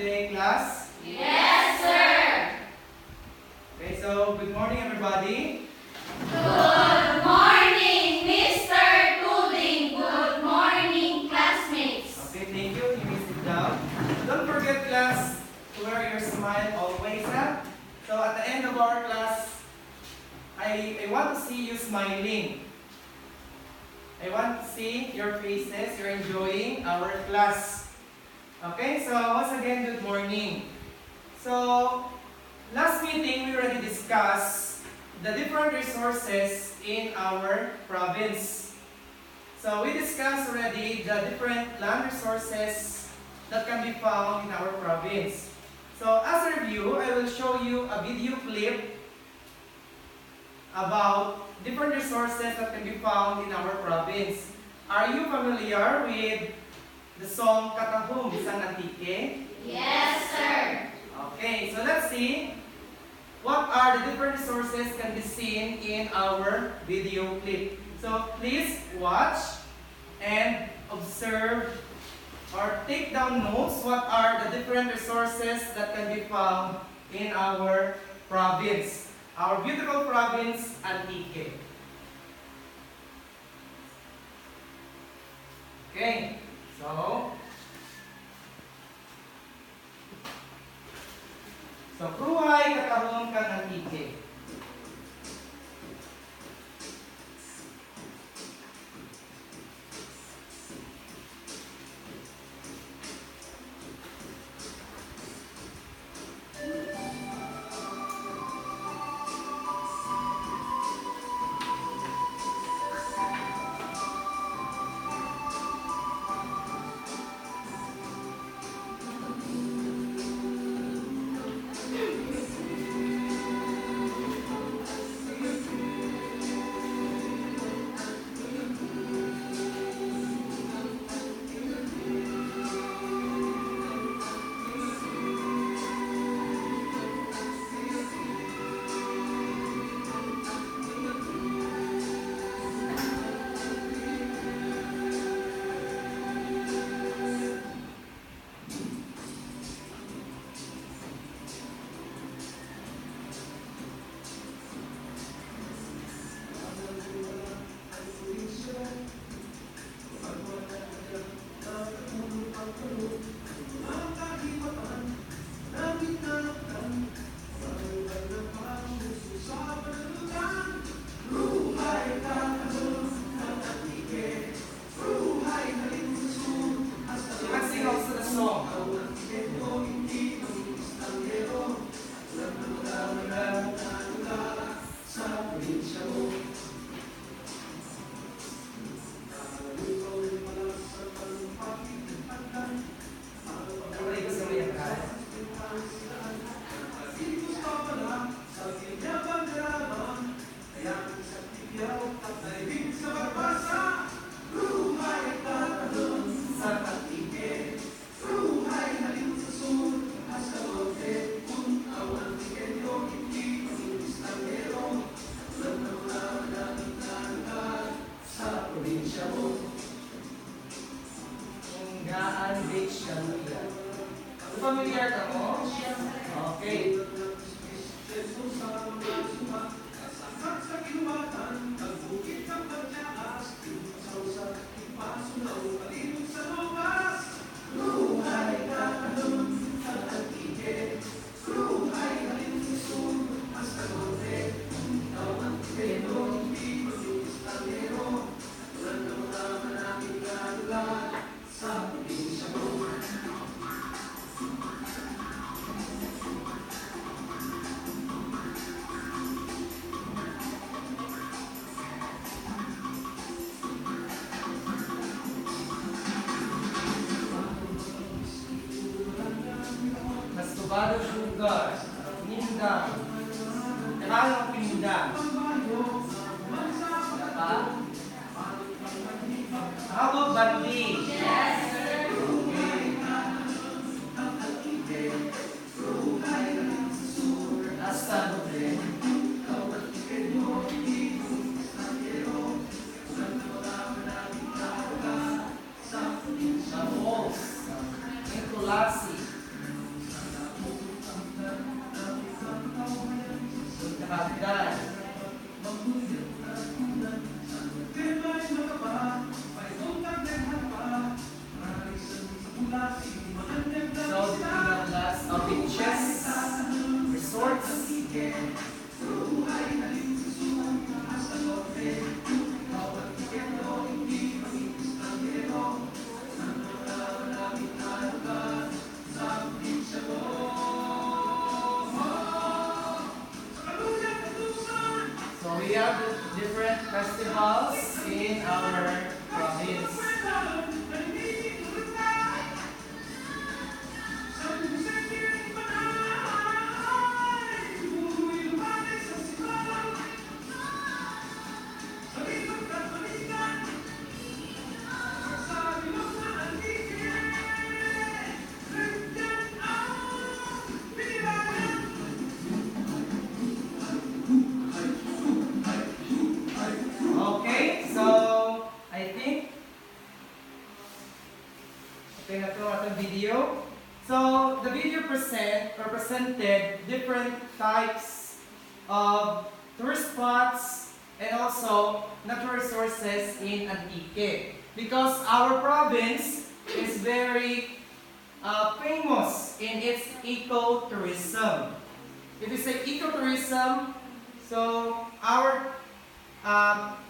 today, class? Yes, sir. Okay, so good morning, everybody. Good morning, Mr. Toding. Good morning, classmates. Okay, thank you. You may sit down. Don't forget, class, to wear your smile always, huh? So at the end of our class, I want to see you smiling. I want to see your faces. You're enjoying our class. Okay, so once again, good morning. So, last meeting, we already discussed the different resources in our province. So, we discussed already the different land resources that can be found in our province. So, as a review, I will show you a video clip about different resources that can be found in our province. Are you familiar with the song Katahum San Antique? Yes, sir. Okay, so let's see what are the different resources can be seen in our video clip. So please watch and observe or take down notes what are the different resources that can be found in our province. Our beautiful province, Antique. Okay, so Kruhay Katahum kang Antique. Familiar ka mo? Okay. Baru juga, Pindang. Terang Pindang. Apa? How about Bandi? Yes, sir. Asal Falls. Inkulasi. So the video presented different types of tourist spots and also natural resources in Antique. Because our province is very famous in its ecotourism. If you say ecotourism, so our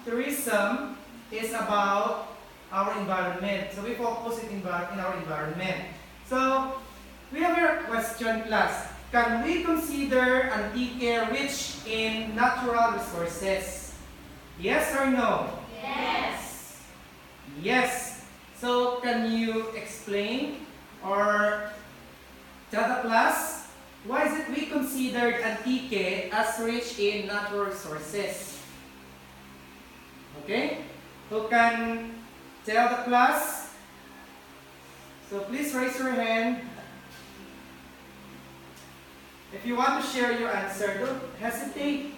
tourism is about our environment. So we focus in our environment. So we have a question, class. Can we consider Antique rich in natural resources? Yes or no? Yes. Yes. So can you explain or tell the class why is it we considered Antique as rich in natural resources? Okay? Who can tell the class? So please raise your hand. If you want to share your answer, don't hesitate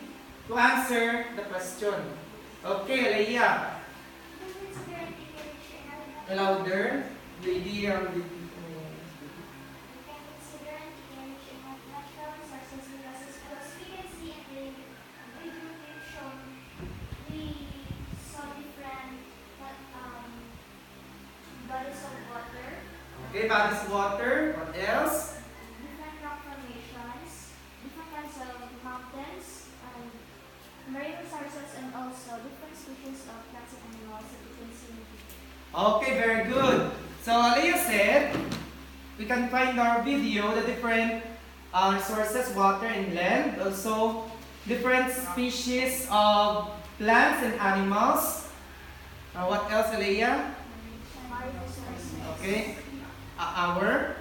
to answer the question. Okay, Leia. Louder. Lady, Bodies of water, okay, bodies of water. What else? different rock formations, different kinds of mountains, marine resources, and also different species of plants and animals that you can see in the video. Okay, very good. So Leia said, we can find our video the different resources, water and land. Also, different species of plants and animals. What else, Leia? Marine resources. Okay. Our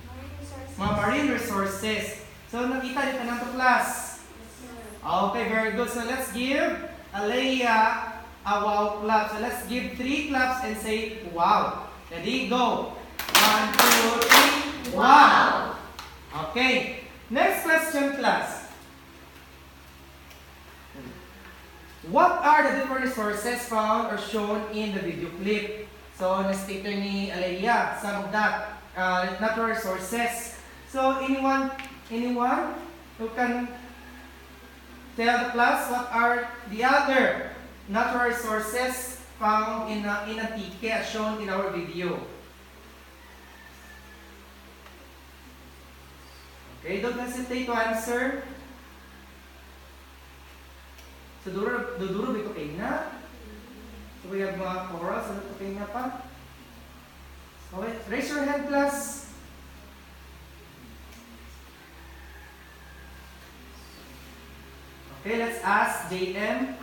Marine resources. mga marine resources. So, nakita niyo na to class. Okay, very good. So, let's give Alea a wow clap. So, let's give 3 claps and say, wow. Ready, go. 1, 2, 3, wow. Okay. Next question, class. What are the different resources found or shown in the video clip? So, na-stater ni Alea, some of that natural resources. So, anyone who can tell the class what are the other natural resources found in Antique as shown in our video? Okay, don't hesitate to answer. So, duduro ba ito kayo na? So, we have mga corals. Ano ito kayo na pa? Okay, raise your hand, class. Okay, let's ask JM.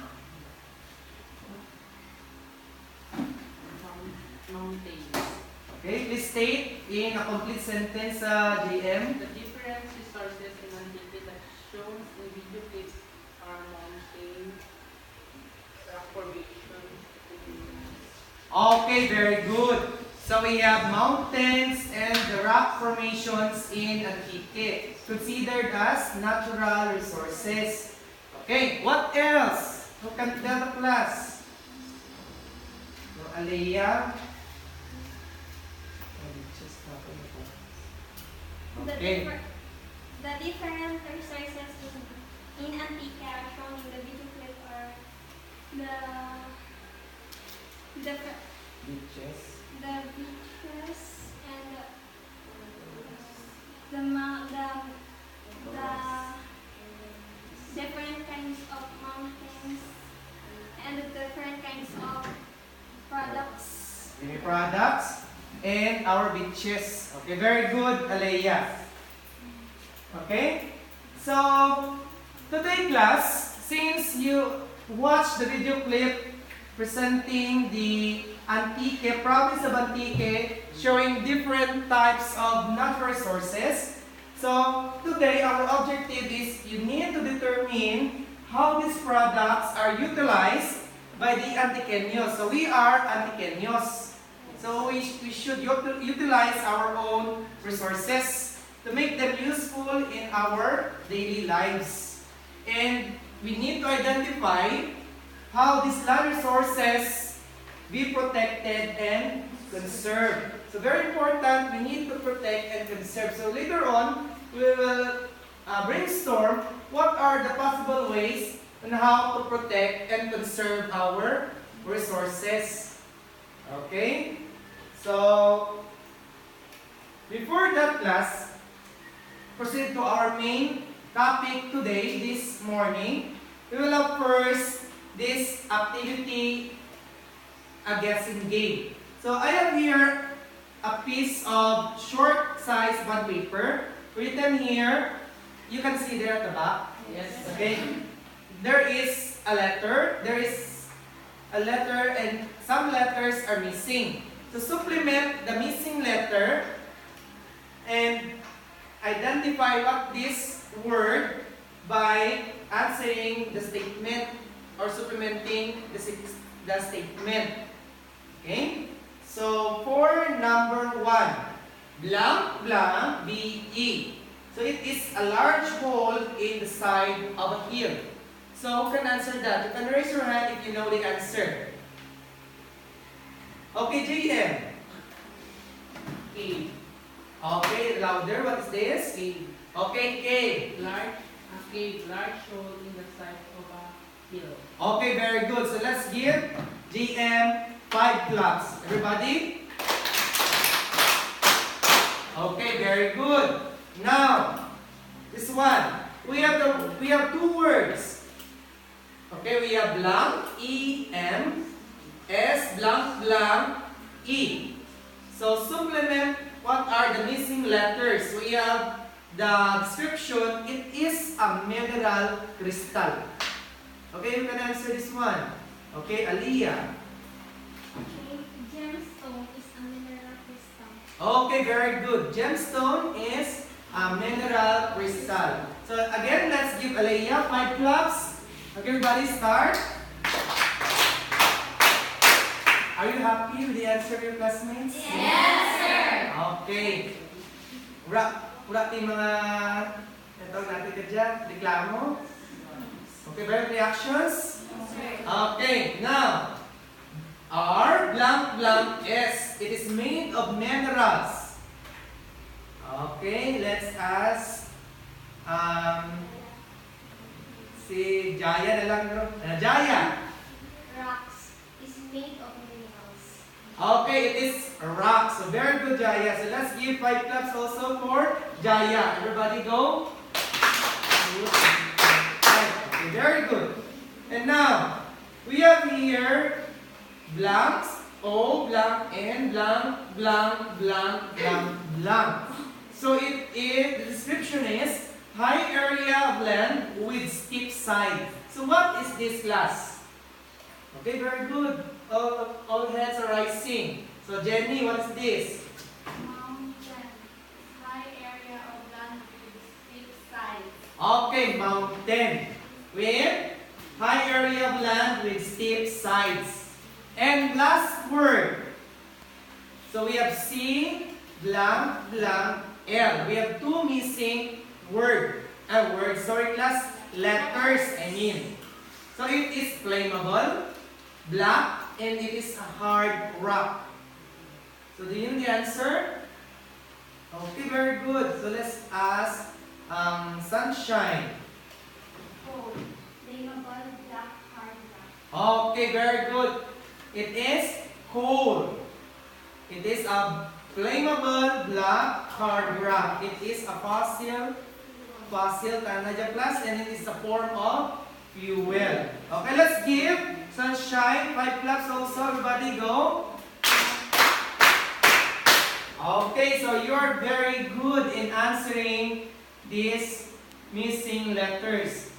Mountains. Okay, please state in a complete sentence, JM. The different resources in Antique that shown in video clips are mountains, rock formations, Okay, very good. So we have mountains and the rock formations in Antique, considered as natural resources. Okay, what else? Who can tell the class? No, Alea. Okay. The different resources in Antique shown in the video clip are the Beaches. beaches and the different kinds of mountains and the different kinds of products. Any products and our beaches. Okay, very good, Alea. Okay? So, today class, since you watched the video clip presenting the Antique, province of Antique, showing different types of natural resources. So, today our objective is you need to determine how these products are utilized by the Antiqueños. So, we are Antiqueños. So, we should utilize our own resources to make them useful in our daily lives. And we need to identify how these land resources be protected and conserved. So So very important, we need to protect and conserve. So later on, we will brainstorm what are the possible ways on how to protect and conserve our resources. Okay? So, before that class, proceed to our main topic today, this morning. We will have first this activity, a guessing game. So I have here a piece of short size bond paper written here. You can see there at the back. Yes. Okay. There is a letter. There is a letter and some letters are missing. To supplement the missing letter and identify what this word by answering the statement or supplementing the statement. Okay? So, for number 1, blank, blank, B-E. So, it is a large hole in the side of a hill. So, who can answer that? You can raise your hand if you know the answer. Okay, JM. Cave. Okay, louder. What is this? Cave. Okay, K. Large hole in the side of a hill. Okay, very good. So let's give GM 5 claps. Everybody? Okay, very good. Now, this one. We have 2 words. Okay, we have blank, E-M, S, blank, blank, E. So supplement, what are the missing letters? We have the description, it is a mineral crystal. Okay, you can answer this one. Okay, Aliyah. Okay, gemstone is a mineral crystal. Okay, very good. Gemstone is a mineral crystal. So again, let's give Aliyah 5 claps. Okay, everybody start. Are you happy with the answer of your classmates? Yes, sir. Okay. Wala tayong mga ito natin ka dyan, reklamo. Okay, very reactions? Okay, now, R blank blank S. It is made of minerals. Okay, let's ask si Jaya na lang. Jaya. Rocks is made of minerals. Okay, it is rock. So very good, Jaya. So let's give 5 claps also for Jaya. Everybody go. Okay, very good. And now, we have here blanks, O, blank, and blank, blank, blank, blank, blank. So the description is high area of land with steep side. So what is this class? Okay, very good. All hands are rising. So Jenny, what is this? Mountain. High area of land with steep sides. Okay, mountain with high area of land with steep sides. And last word. So we have C, blank, blank, L. We have 2 missing sorry class, letters, I mean. So it is flammable, black, and it is a hard rock. So do you know the answer? Okay, very good. So let's ask sunshine. Coal. Flammable black hard rock. Okay, very good. It is coal. It is a flammable black hard rock. It is a fossil, class, and it is a form of fuel. Okay, let's give sunshine 5 claps also. Everybody go. Okay, so you are very good in answering these missing letters.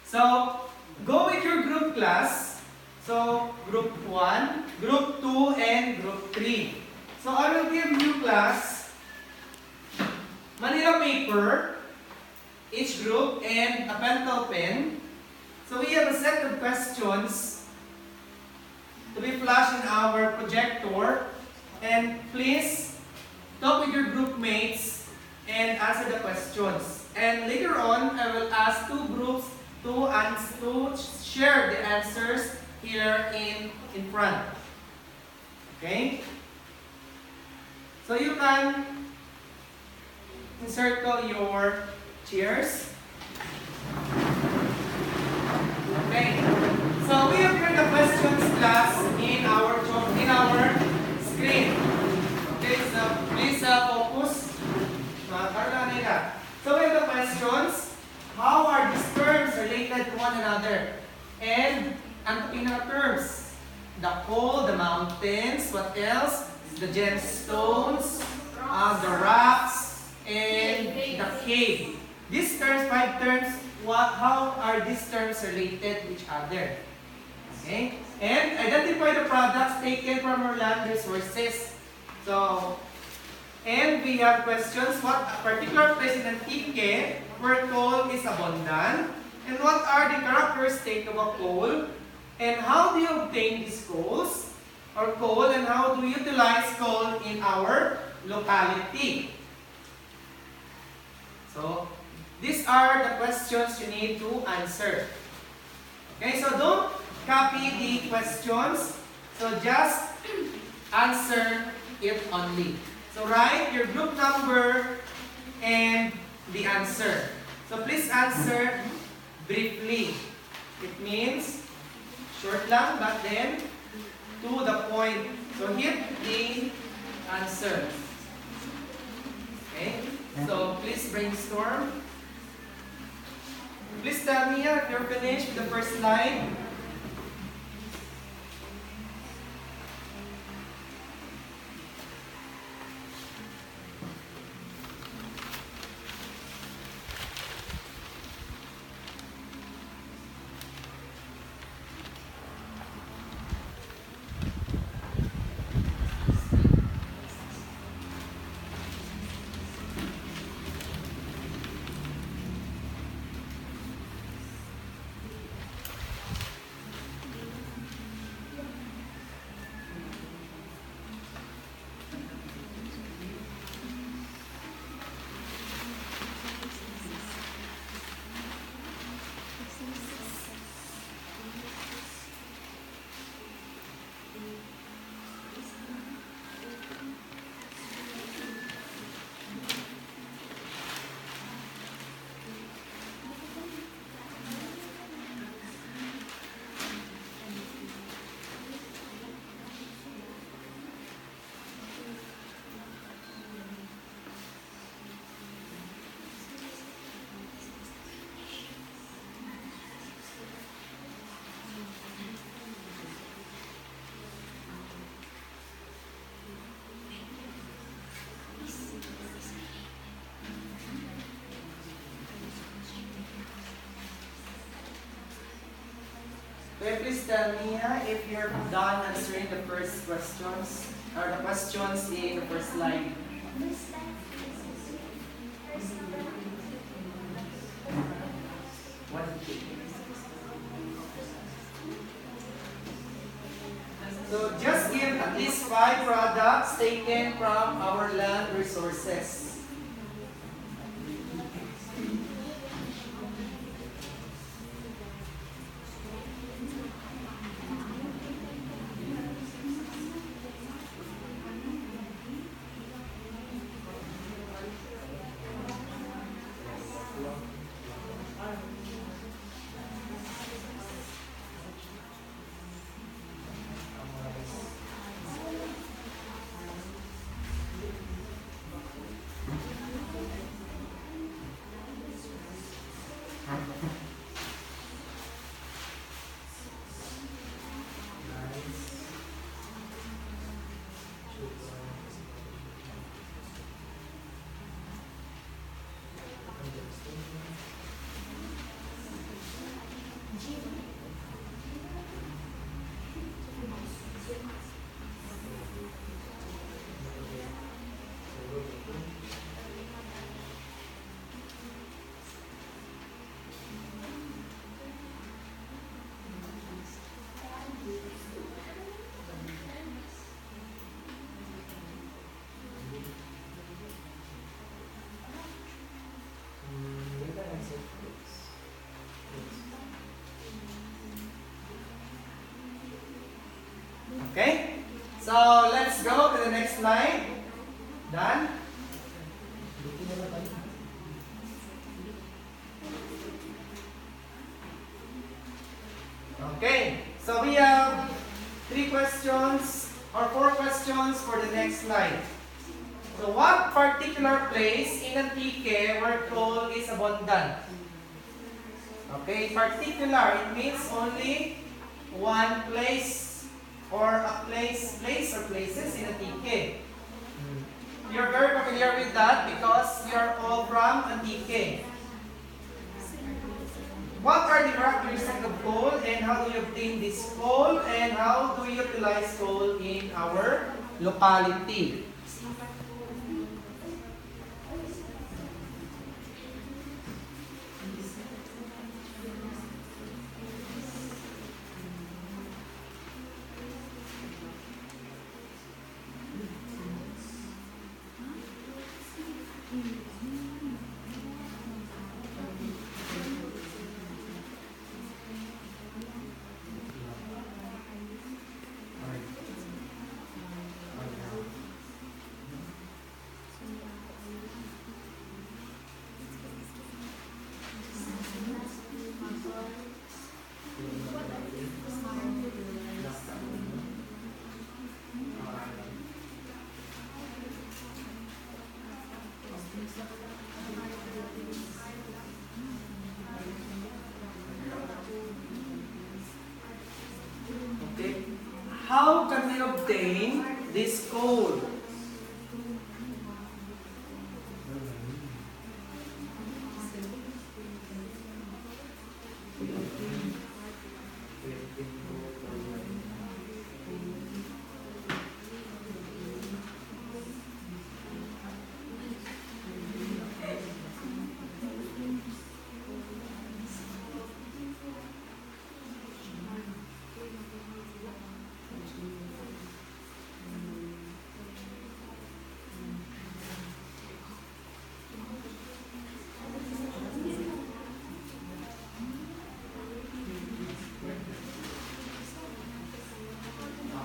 So, go with your group class. So, group 1, group 2, and group 3. So, I will give you class Manila paper, each group, and a pencil pen. So, we have a set of questions to be flashed in our projector. And please talk with your group mates and answer the questions. And later on, I will ask 2 groups to share the answers here in front. Okay? So you can encircle your chairs. Okay. So we have here the questions class in our screen. Okay, so please focus. So we have the questions. How are these terms related to one another? And in our terms, the coal, the mountains, what else? The gemstones, the rocks, and the cave. These terms, 5 terms, how are these terms related to each other? Okay? And identify the products taken from our land resources. So, and we have questions, what particular place in Antique where coal is abundant? And what are the characteristics of a coal? And how do you obtain these coals or coal, and how do we utilize coal in our locality? So, these are the questions you need to answer. Okay, so don't copy the questions. So just answer it only. So write your group number and the answer. So please answer briefly. It means short lang, but then to the point. So hit the answer. Okay? So please brainstorm. Please tell me if you're finished with the first slide. Okay, please tell me if you're done answering the first questions or the questions in the first slide. So just give at least 5 products taken from our land resources. Okay, so let's go to the next slide. Done? Okay, so we have 3 questions or 4 questions for the next slide. So what particular place in Antique where coal is abundant? Okay, particular, it means only one place or a place or places in Antique. You're very familiar with that because we are all from Antique. What are the characteristics of coal and how do you obtain this coal and how do you utilize coal in our locality? Okay. How can we obtain this coal?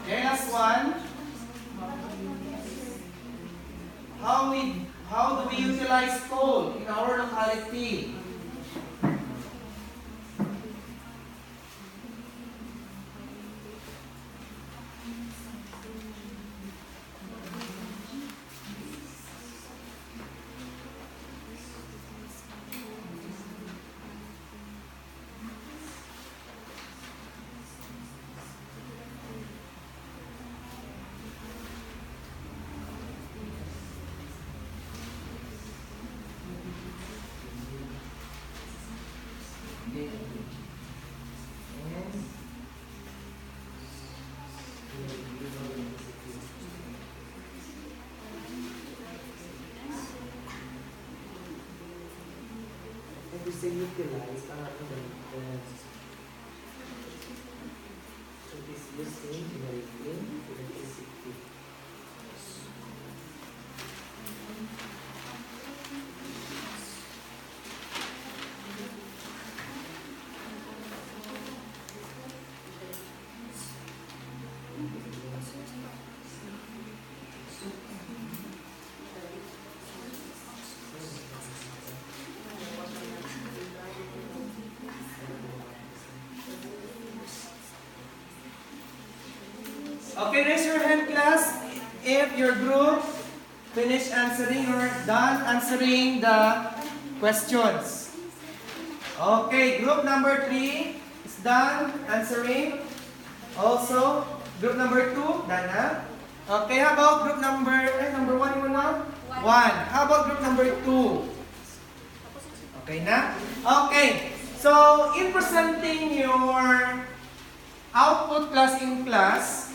Okay, last one. How do we utilize coal in our locality? When we say utilize, so this listening, generating electricity. Okay, raise your hand, class, if your group finished answering or done answering the questions. Okay, group number 3 is done answering. Also, group number 2, done na? Okay, how about group number 1 mo na? 1. How about group number 2? Okay na? Okay, so in presenting your output class in class,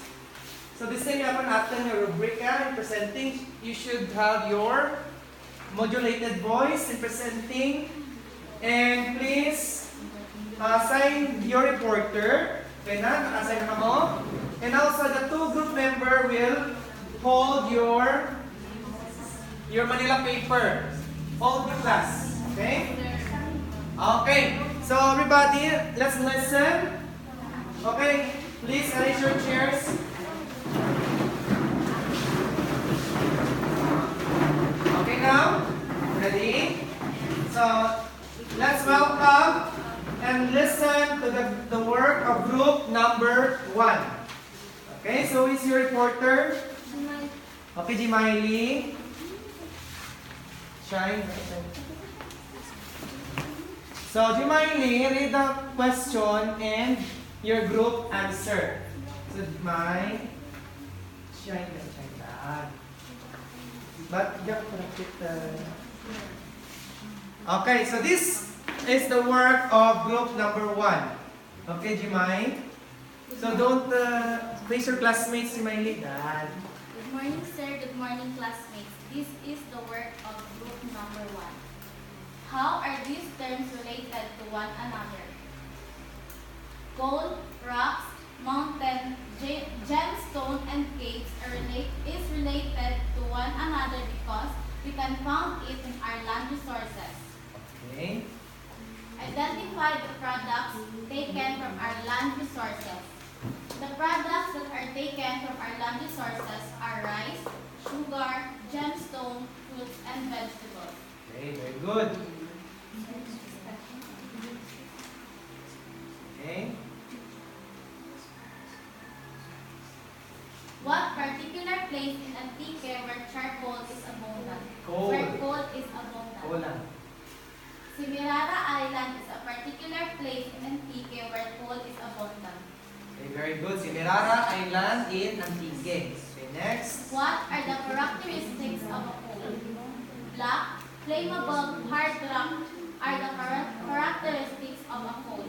so the same happen after your rubric in presenting, you should have your modulated voice in presenting. And please assign your reporter. Okay na? Naka-assign na mo. And also the 2 group member will hold your Manila paper. Hold the class. Okay? Okay. So everybody, let's listen. Okay. Please arrange your chairs. So let's welcome and listen to the work of group number 1. Okay, so who is your reporter? Okay, Jimaili. Shine. So Jimaili, read the question and your group answer. So my shine. But okay, so this is the work of group number 1. Okay, Jimai? So don't face your classmates, Jimaili. Dad. Good morning, sir. Good morning, classmates. This is the work of group number 1. How are these terms related to one another? Gold, rocks, mountain, gemstone, and caves is related to one another because we can find it in our land resources. Okay. Identify the products taken from our land resources. The products that are taken from our land resources are rice, sugar, gemstone, fruits, and vegetables. Okay, very good. Okay. What particular place in Antique where charcoal is abundant? Coal. Where coal is abundant. Cola. Semirara Island is a particular place in Antique where coal is abundant. Okay, very good. Cenita Island in Antique. Okay, next. What are the characteristics of a coal? Black, flammable, hard rock are the characteristics of a coal.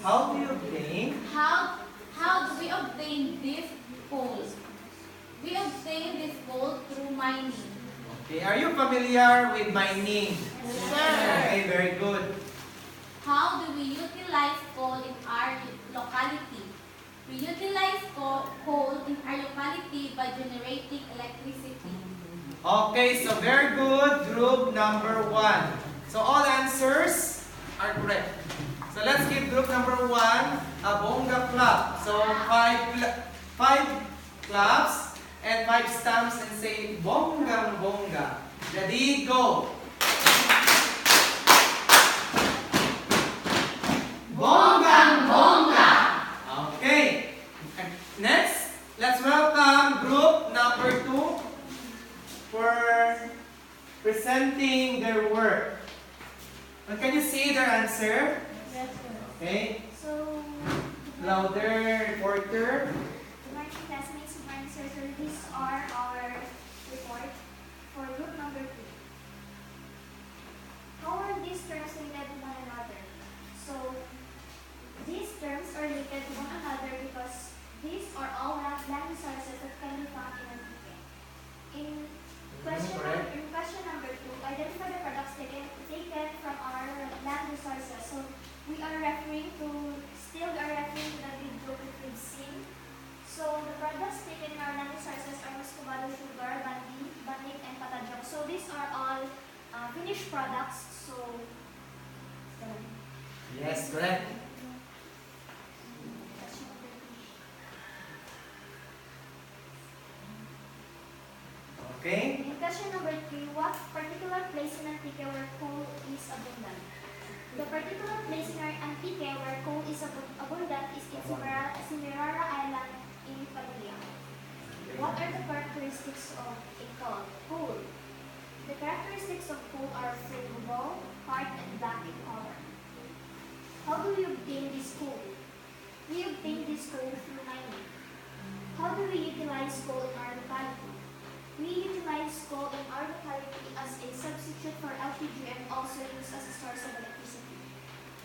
How do you obtain? How do we obtain this coal? We obtain this coal through mining. Okay, are you familiar with mining? Okay, very good. How do we utilize coal in our locality? We utilize coal in our locality by generating electricity. Okay, so very good. Group number 1. So all answers are correct. So let's give group number 1 a bongga clap. So five claps and 5 stamps and say bonggang bongga. Ready, go. Bonggang bongga. Okay. Next, let's welcome group number 2 for presenting their work. And can you see their answer? Yes, sir. Okay. So, Louder, reporter. good morning, classmates. Good morning, sir. So these are our report for group number 2. How are these terms related to one another? So, these terms are related to one another because these are all land resources that can be found in Antique. In question number 2, identify the products taken from our land resources. So, we are referring to the video that we've seen. So, the products taken in our land resources are muscovado, sugar, banik, and patajong. So, these are all finished products. So, Yes, correct. Okay. in question number 3, what particular place in Antique where coal is abundant? The particular place in Antique where coal is abundant is in Semirara Island in Padilla. What are the characteristics of a coal? The characteristics of coal are flammable, hard, and black in color. How do we obtain this coal? We obtain this coal through mining. How do we utilize coal in our locality? We utilize coal in our locality as a substitute for LPG and also used as a source of electricity.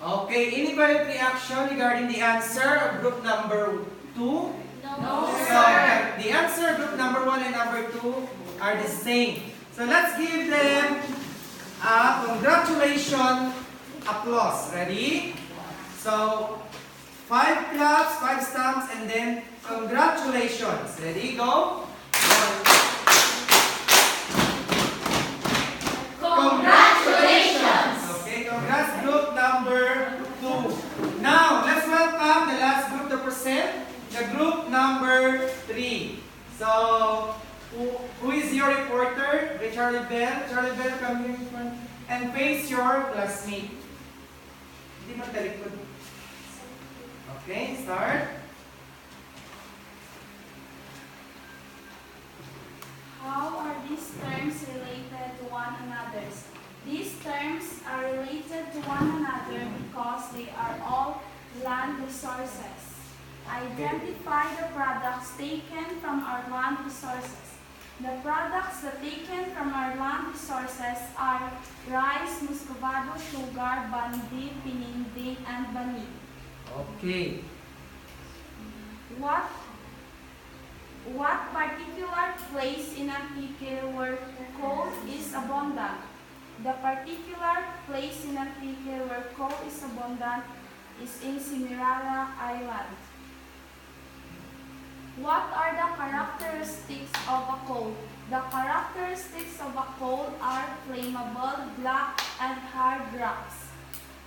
Okay, any valid reaction regarding the answer of group number 2? No, So the answer group number 1 and number 2 are the same. So let's give them a congratulations applause. Ready? So 5 claps, 5 stamps, and then congratulations. Ready? Go. Congratulations! Okay, congrats group number 2. Now, let's welcome the last group to present, the group number 3. So, Who is your reporter? Okay, Charlie Bell. Charlie Bell, come here in front. And face your classmate. Hindi mo talikod. Okay, start. How are these terms related to one another? These terms are related to one another because they are all land resources. Identify the products taken from our land resources. The products that taken from our land resources are rice, muscovado, sugar, bandi, pininding, and bani. Okay. What particular place in Antique where coal is abundant? The particular place in Antique where coal is abundant is in Semirara Island. What are the characteristics of a coal? The characteristics of a coal are flammable, black, and hard rocks.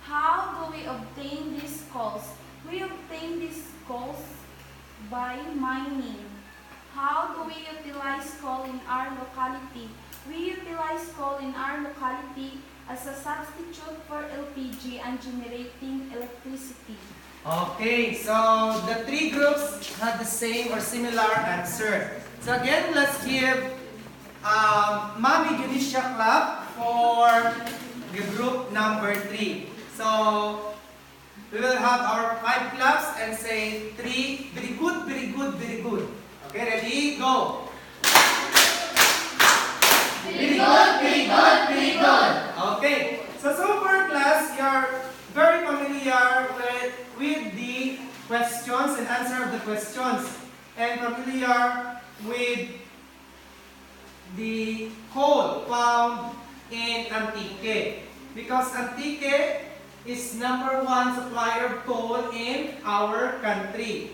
How do we obtain these coals? We obtain these coals by mining. How do we utilize coal in our locality? We utilize coal in our locality as a substitute for LPG and generating electricity. Okay, so the three groups had the same or similar answer. So again, let's give Mami Judicia clap for the group number 3. So we will have our 5 claps and say 3. Very good, very good, very good. Okay, ready? Go. Very good, very good, very good. Okay, so far class, you're very familiar with the questions and answer of the questions, and familiar with the coal found in Antique, because Antique is #1 supplier of coal in our country.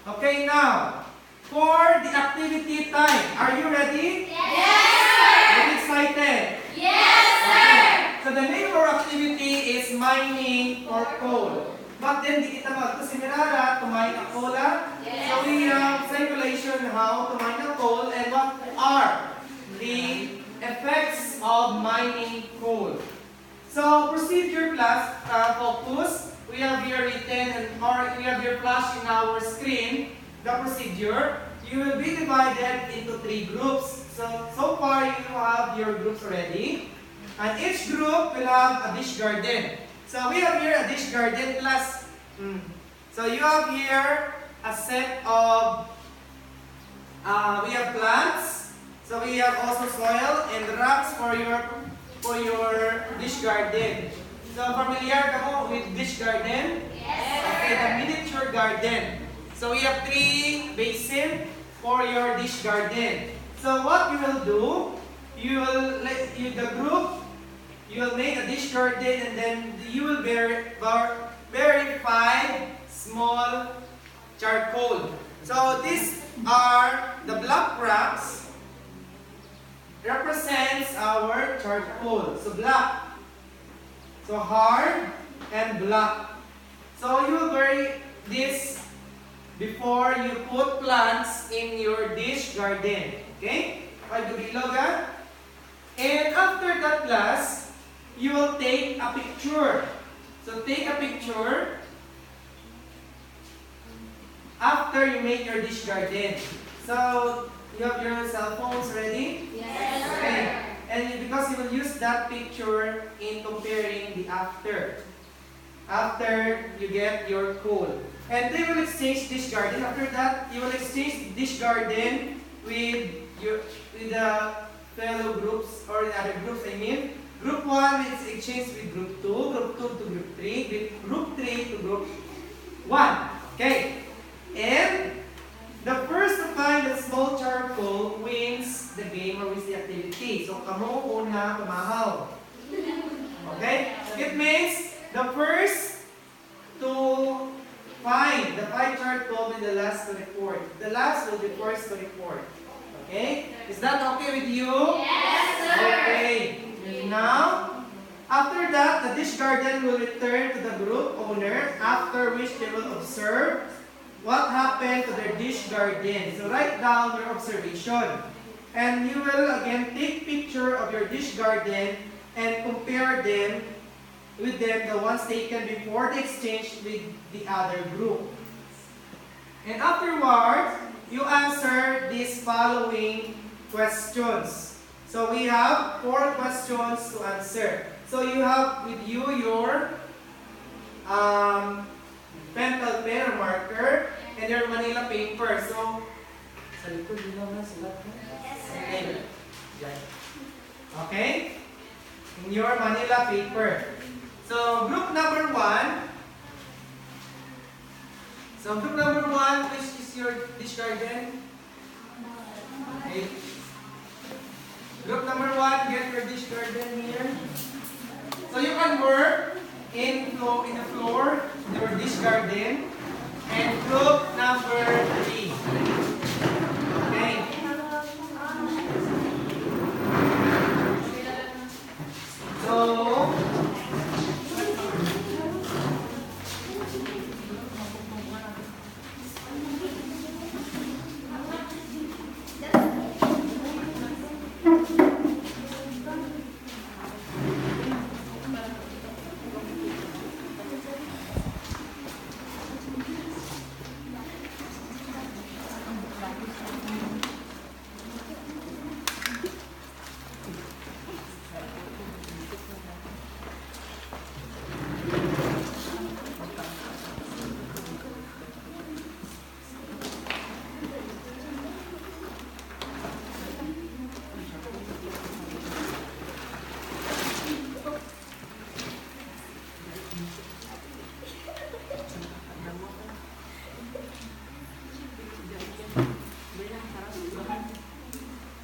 Okay, now for the activity time, are you ready? Yes, sir! Are you excited? Yes, sir! So the name of our activity is mining for coal. But then di kita Cenita to mine a cola. Yes. So we have circulation how to mine a coal and what are the effects of mining coal. So procedure class focus. We have here written or we have here flash in our screen the procedure. You will be divided into 3 groups. So far you have your groups already. And each group will have a dish garden. So we have here a dish garden class. So you have here a set of, we have plants. So we have also soil and rocks for your dish garden. So familiar ka mo with dish garden? Yes, Okay, the miniature garden. So we have 3 basin for your dish garden. So what you will do, you will make a dish garden and then you will bury 5 small charcoal. So these are the black rocks represents our charcoal. So black, so hard and black. So you will bury this before you put plants in your dish garden. Okay? And after that class, you will take a picture. So take a picture after you make your dish garden. So you have your cell phones ready? Yes, sir. Okay. And because you will use that picture in comparing the after. After you get your coal. And they will exchange dish garden. After that, you will exchange dish garden with the fellow groups or the other groups, I mean. Group 1 is exchanged with group 2, group 2 to group 3, with group 3 to group 1. Okay. And the first to find the small charcoal wins the game or wins the activity. So kamo una pamahaw. Okay? It means the first to find the 5 charcoal and the last to report. The last will be first to report. Okay? Is that okay with you? Yes, sir. Okay. Now, after that, the dish garden will return to the group owner, after which they will observe what happened to their dish garden. So write down your observation. And you will again take picture of your dish garden and compare them with the ones taken before the exchange with the other group. And afterwards, you answer these following questions. So we have 4 questions to answer. So you have with you your pencil pen or marker and your Manila paper. So, Sa likod, yun naman sulat mo. okay? In your Manila paper. So, group number 1. So, group number 1, which is your dish garden? Okay. Group number 1, get your dish garden here. So, you can work in the floor, your dish garden. And group number 3. Okay. So,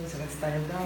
sakit tayo daw.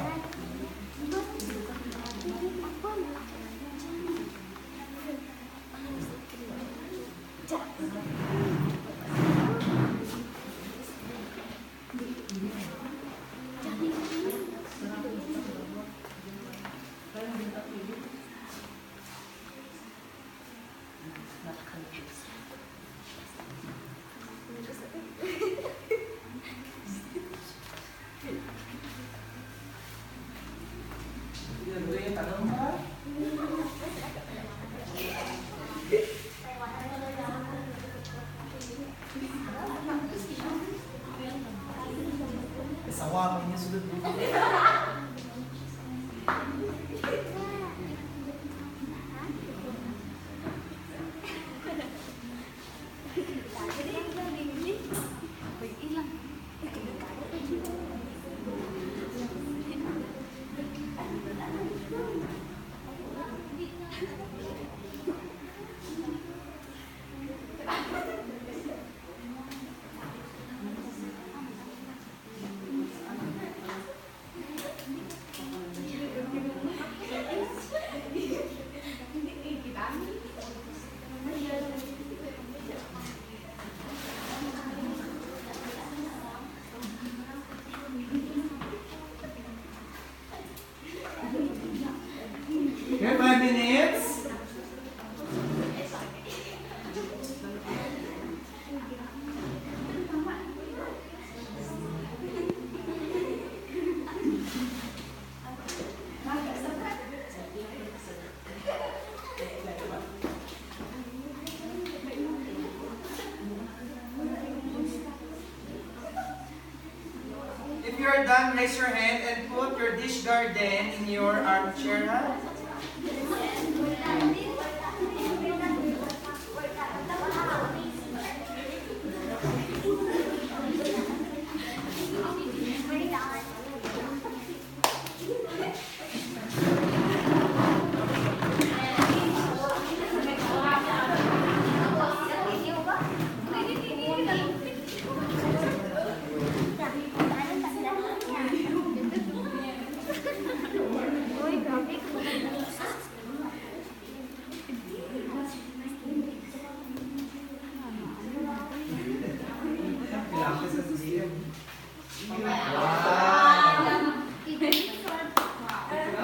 Sawa mo niya sudod dito. Okay, 5 minutes. If you are done, raise your hand and put your dish garden in your armchair. Huh?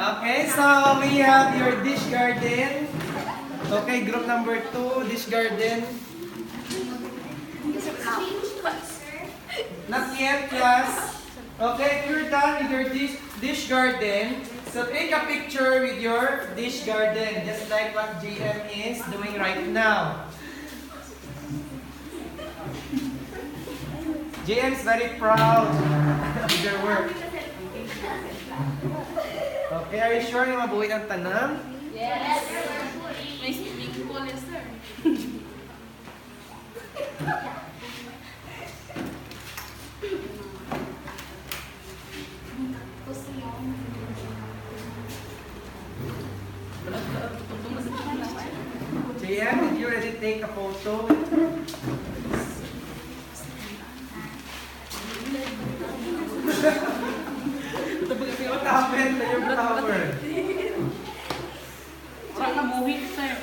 Okay, so we have your dish garden. Okay, group number 2, dish garden. Not yet, class. Okay, if you're done with your dish garden, so take a picture with your dish garden, just like what JM is doing right now. JM is very proud of their work. Okay, are you sure na mabuhay ang tanam? Yes. May swimming pool, yes, sir. JM, did you already take a photo? What happened to your tower? Wala na movie, sir.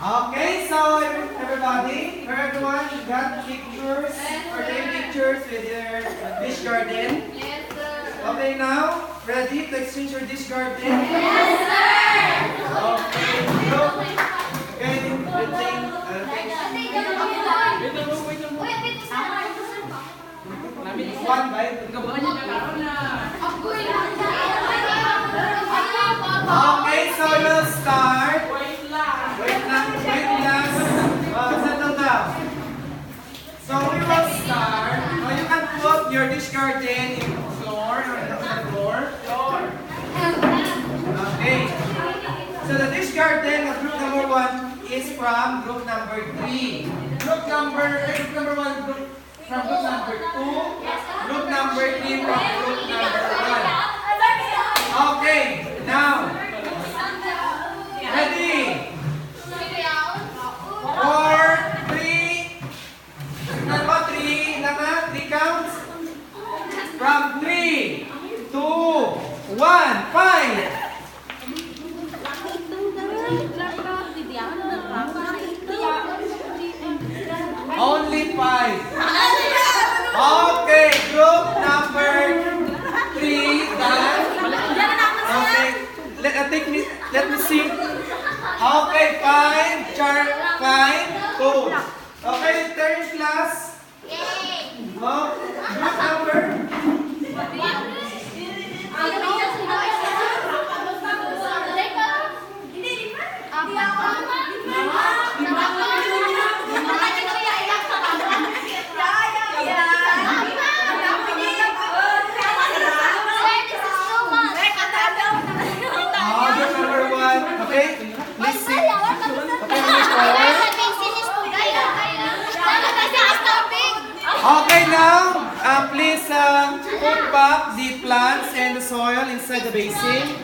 Okay, so everybody, for everyone, you got pictures or take pictures with your dish garden. Yes, sir. Okay, now ready to exchange your dish garden? Yes, sir. Okay, so okay, one bite. Okay, so we'll start. Wait lang. Settle down. So we will start. You can put your dish garden in the floor or on the floor. Okay. So the dish garden of group number 1 is from group number 3. Group number 1 from group number 2. Group number 3 from group number 1. Okay, now. Ready? 4, 3. Number 3. Lama, 3 counts. From 3, 2, 1, 5. Only 5. Okay, group number 3 done. Okay, let me see. Okay, 5, chart 5, 2. Okay, turn class. Oh, group number. Group number 1. Okay, let's see. Okay, now, please put back the plants and the soil inside the basin.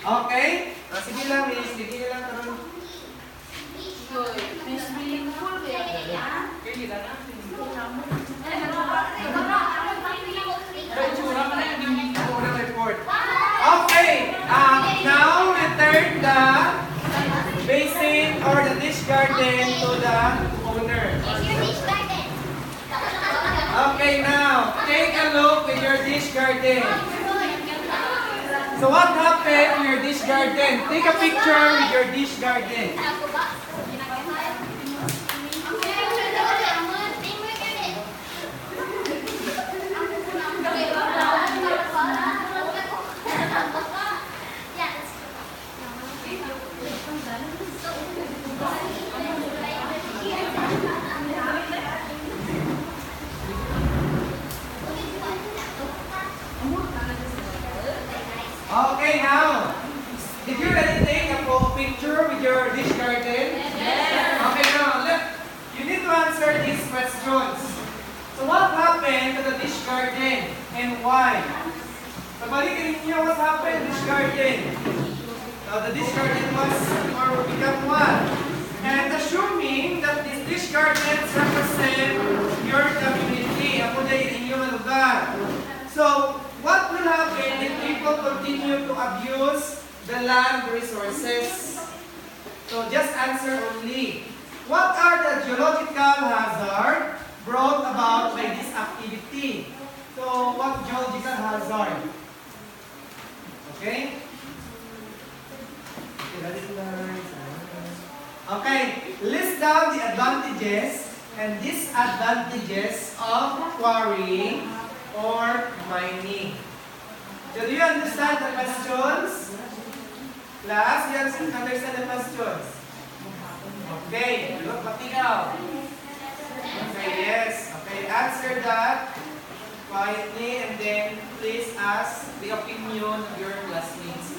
Okay? Sige lang, miss. Sige lang. May swimming pool, Report. Okay, now return the basin or the dish garden to the owner. Okay, now take a look with your dish garden. So what happened to your dish garden? Take a picture with your dish garden. Okay, now, did you already take a picture with your dish garden? Yes. Okay, now, you need to answer these questions. So what happened to the dish garden and why? So balikin niyo what happened to the dish garden. So the dish garden was or become what? And assuming that these dish gardens represent your community, ako dahil inyong lugar. So, what will happen if people continue to abuse the land resources? So just answer only. What are the geological hazards brought about by this activity. So, what geological hazard? Okay? Okay, list down the advantages and disadvantages of quarrying or mining. So, do you understand the questions? Class, do you understand the questions? Okay, look, matinaw. Okay, yes. Okay, answer that quietly and then please ask the opinion of your classmates.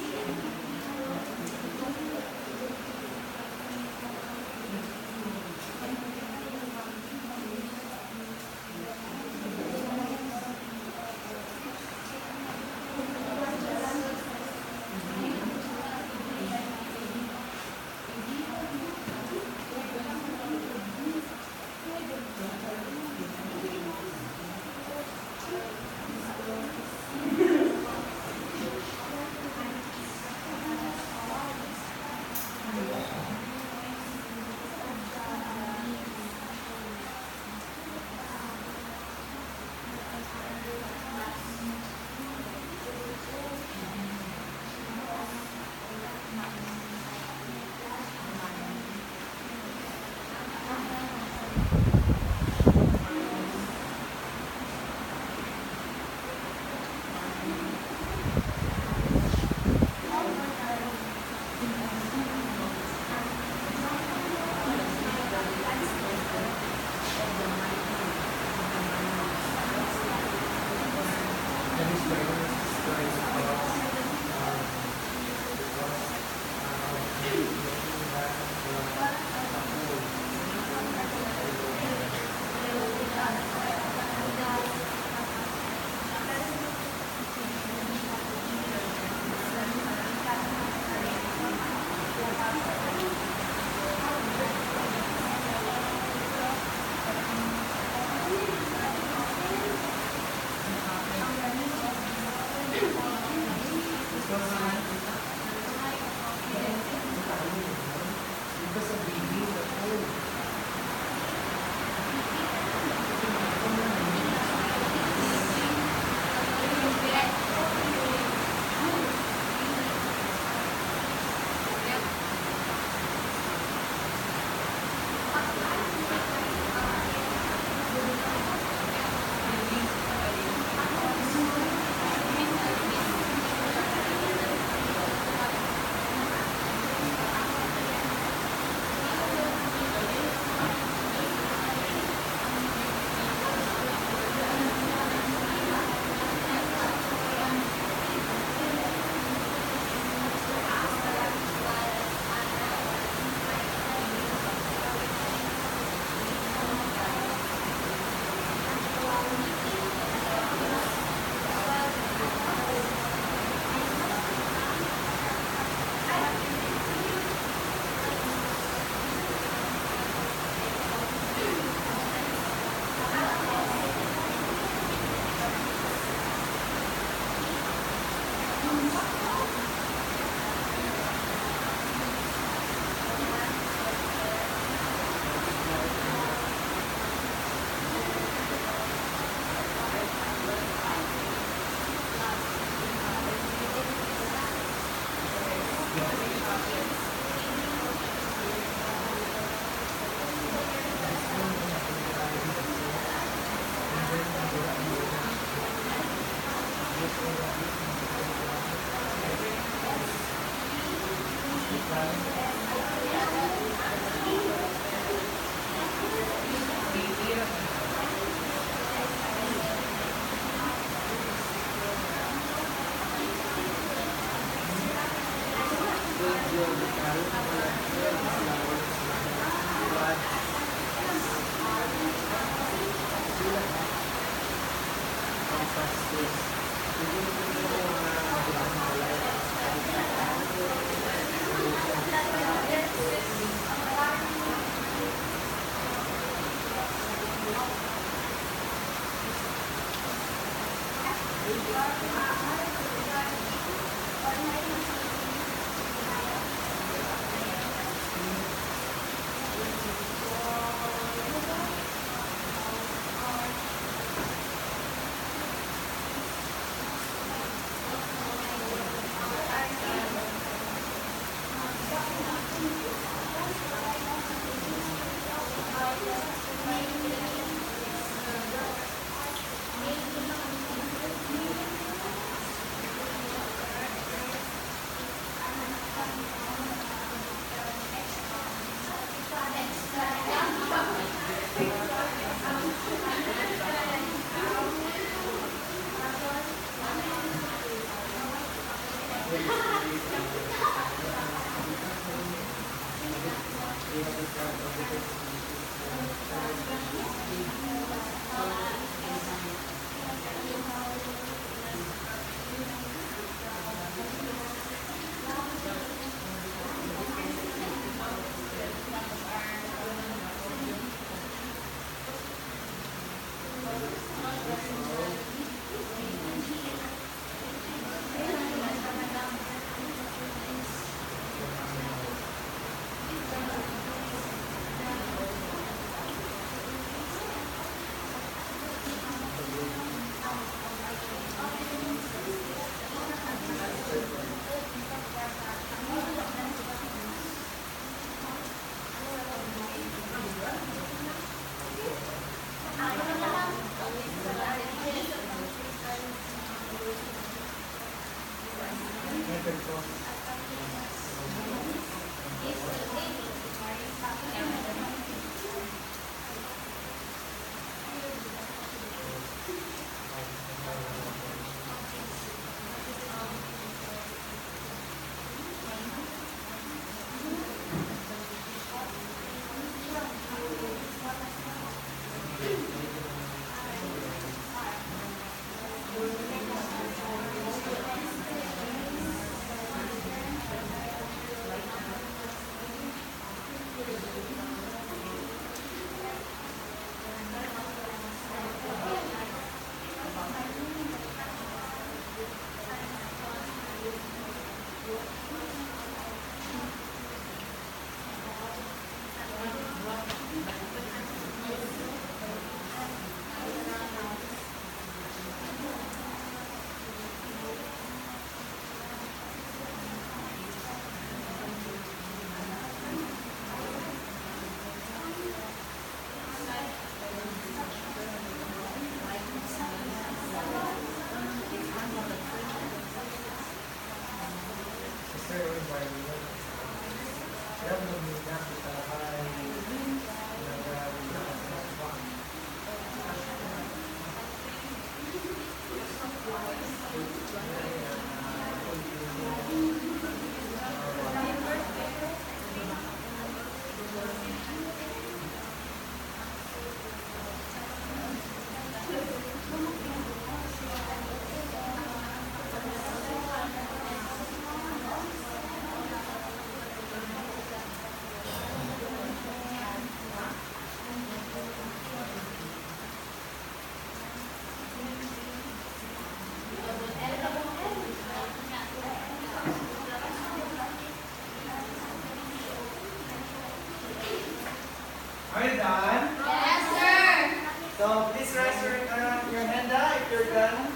Are you done? Yes, sir. So please raise your hand up if you're done.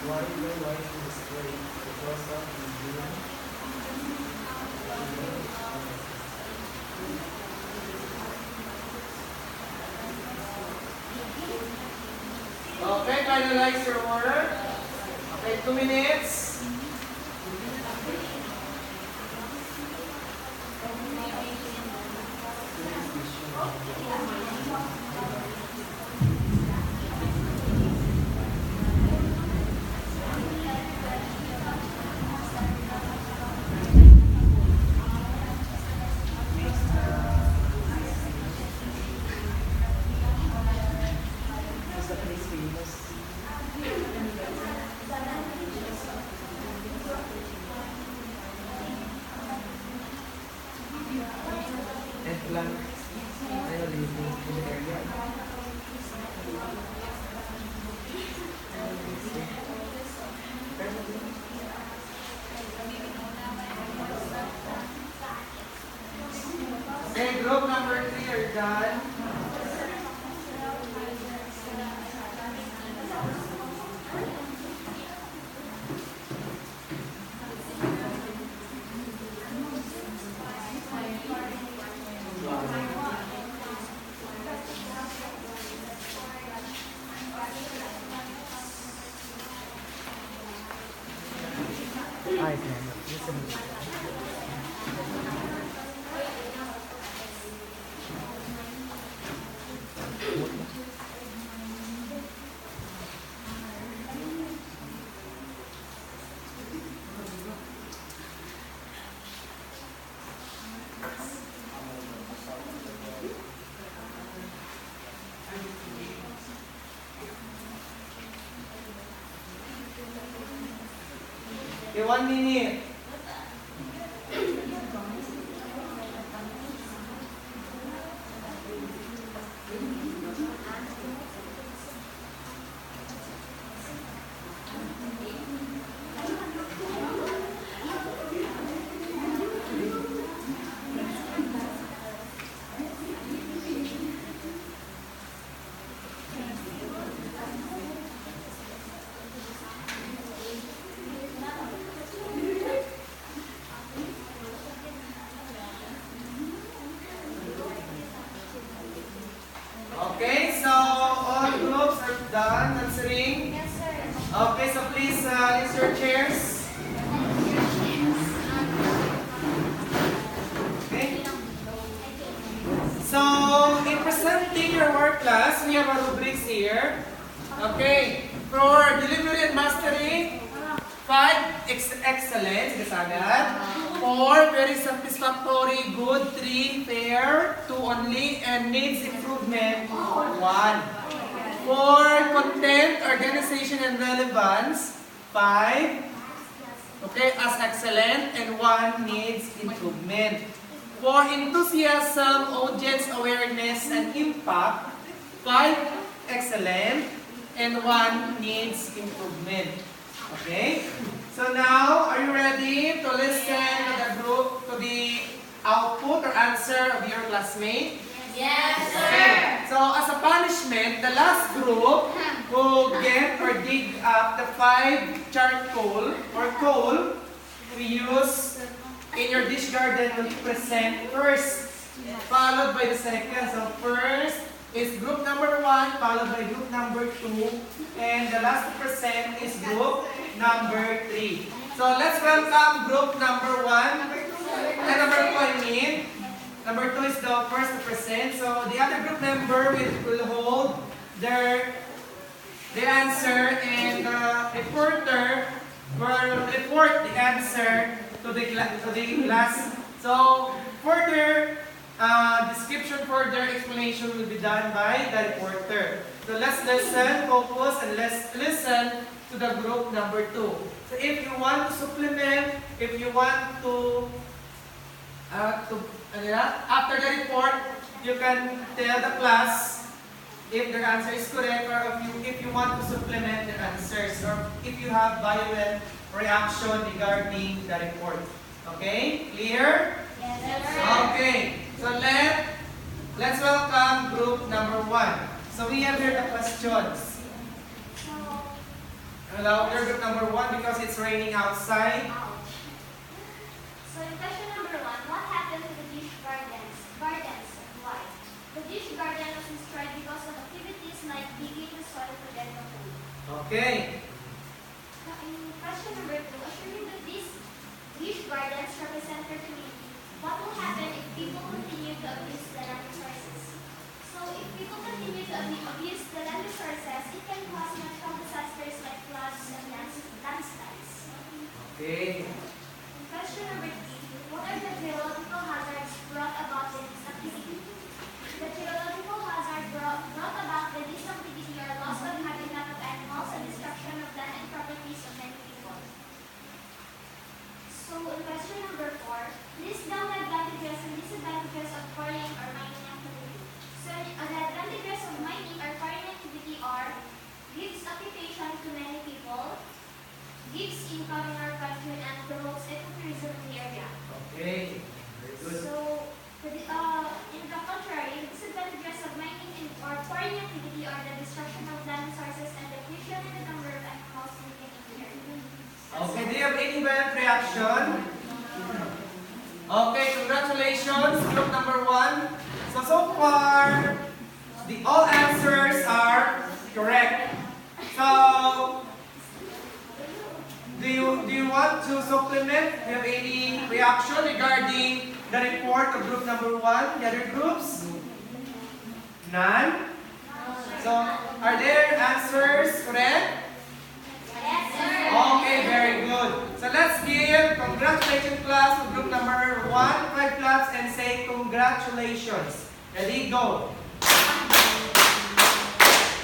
Why do they like to display the close up in June? Okay, finalize your work. Okay, 2 minutes. Is the place famous? And lang, I live in the area. done? Ayos na. Listen. Okay, 1 minute. Okay, so all groups are done answering. Yes, sir. Okay, so please use your chairs. Okay. So in presenting your work class, we have a rubrics here. Okay, for delivery and mastery, 5 excellent, kasagad. 4 very satisfactory, good. 3 fair, 2 only, and needs improvement, 1. For content, organization, and relevance, 5. Okay, as excellent, and 1 needs improvement. For enthusiasm, audience awareness, and impact, 5 excellent, and 1 needs improvement. Okay? So now, are you ready to listen to the group, to the output or answer of your classmate? Yes, Okay. So as a punishment, the last group will get or dig up the 5 charcoal or coal we use in your dish garden will present first, followed by the second. So first is group number 1, followed by group number 2, and the last to present is group number 3. So let's welcome group number 1. Number 2, I mean. Number 2 is the first to present. So the other group member will hold their answer, and the reporter will report the answer to the class. So further description, further explanation will be done by the reporter. So let's listen, focus, and let's listen to the group number 2. So if you want to supplement, if you want to after the report, you can tell the class if their answer is correct, or if you want to supplement their answers, or if you have violent reaction regarding the report. Okay? Clear? Yes, sir. Okay. So let's welcome group number 1. So we have here the questions. Hello, we're group number 1 because it's raining outside. So in question number 1, what happened to the dish gardens? Gardens and why? The dish garden was destroyed because of activities like digging the soil to get the food. Okay. In question number 2, assuming that these dish gardens represent fertility, what will happen if people continue to abuse the land resources? So if people continue to abuse the land resources, it can cause natural disasters like floods and landslides. Okay. In question number 3, what are the geological hazards brought about by this activity? The geological hazards brought about by this activity are loss of habitat of animals and destruction of land and properties of many people. So in question number 4, list down the advantages and disadvantages of quarrying or mining activity. So the advantages of mining or quarrying activity are gives occupation to many people, gives income in our country, and promotes ecotourism in the area. Okay. Very good. So, in the contrary, disadvantages reaction? Okay, congratulations, group number 1. So far, all answers are correct. So, do you want to supplement? Do you have any reaction regarding the report of group number 1? The other groups? None? So, are their answers correct? Yes, sir. Okay, very good. So let's give congratulations class to group number 1, 5 claps, and say congratulations. Ready, go.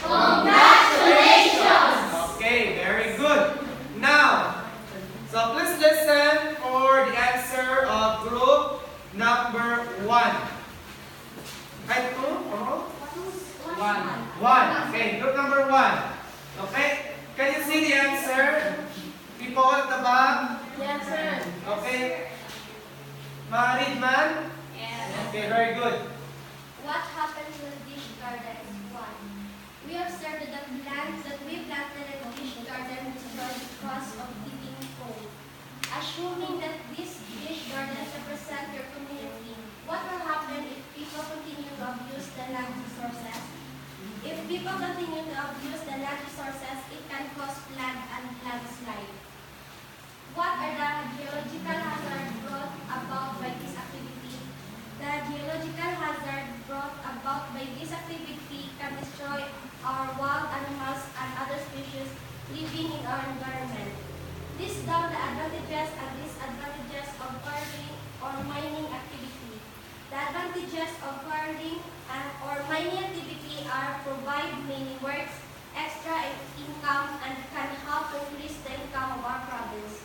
Congratulations. Okay, very good. Now, so please listen for the answer of group number 1. Right, 2? One. Okay, group number 1. Okay, can you see the answer? People at the back? Yes, sir. Okay. Ma-read man? Yes. Okay, very good. What happened to the dish garden? 1. We observed that the plants that we planted in the dish garden destroyed because of digging coal. Assuming that these dish gardens represent your community, what will happen if people continue to abuse the land resources? If people continue to abuse the land resources, it can cause flood and landslide. What are the geological hazards brought about by this activity? The geological hazard brought about by this activity can destroy our wild animals and other species living in our environment. List down the advantages and disadvantages of quarrying or mining activity. The advantages of quarrying or mining activity are provide many works, extra income, and can help increase the income of our province.